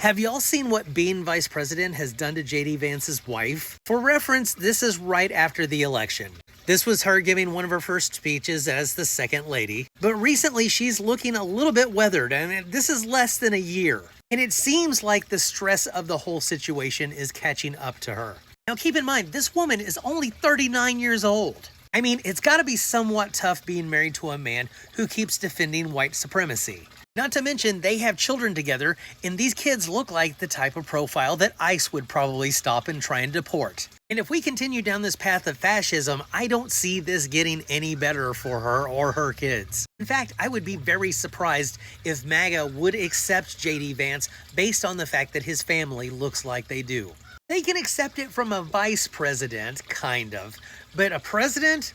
Have y'all seen what being vice president has done to JD Vance's wife? For reference, this is right after the election. This was her giving one of her first speeches as the second lady. But recently she's looking a little bit weathered, and this is less than a year. And it seems like the stress of the whole situation is catching up to her. Now keep in mind, this woman is only 39 years old. I mean, it's gotta be somewhat tough being married to a man who keeps defending white supremacy. Not to mention, they have children together, and these kids look like the type of profile that ICE would probably stop and try and deport. And if we continue down this path of fascism, I don't see this getting any better for her or her kids. In fact, I would be very surprised if MAGA would accept JD Vance based on the fact that his family looks like they do. They can accept it from a vice president, kind of, but a president?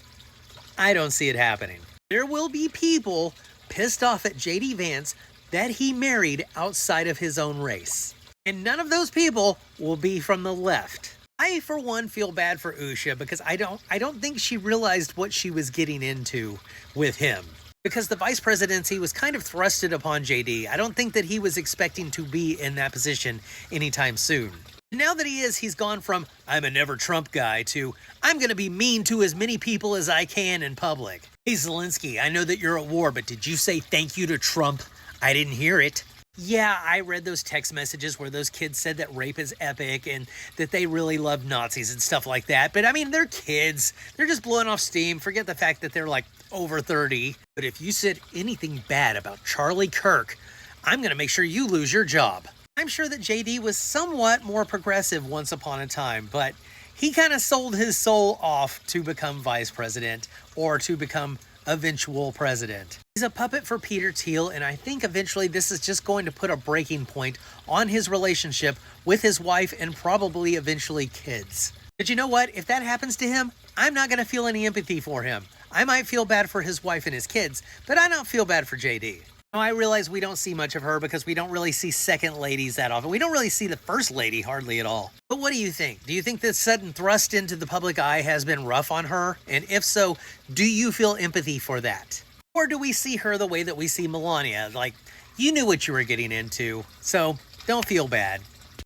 I don't see it happening. There will be people pissed off at JD Vance that he married outside of his own race. And none of those people will be from the left. I, for one, feel bad for Usha because I don't think she realized what she was getting into with him. Because the vice presidency was kind of thrusted upon JD. I don't think that he was expecting to be in that position anytime soon. Now that he is, he's gone from, I'm a never Trump guy, to, I'm going to be mean to as many people as I can in public. Hey Zelensky, I know that you're at war, but did you say thank you to Trump? I didn't hear it. Yeah, I read those text messages where those kids said that rape is epic and that they really love Nazis and stuff like that. But I mean, they're kids. They're just blowing off steam. Forget the fact that they're like over 30. But if you said anything bad about Charlie Kirk, I'm going to make sure you lose your job. I'm sure that JD was somewhat more progressive once upon a time, but he kind of sold his soul off to become vice president or to become eventual president. He's a puppet for Peter Thiel, and I think eventually this is just going to put a breaking point on his relationship with his wife and probably eventually kids. But you know what? If that happens to him, I'm not going to feel any empathy for him. I might feel bad for his wife and his kids, but I don't feel bad for JD. Now, I realize we don't see much of her because we don't really see second ladies that often. We don't really see the first lady hardly at all. But what do you think? Do you think this sudden thrust into the public eye has been rough on her? And if so, do you feel empathy for that? Or do we see her the way that we see Melania? Like, you knew what you were getting into, so don't feel bad.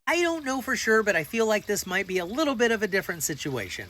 I don't know for sure, but I feel like this might be a little bit of a different situation.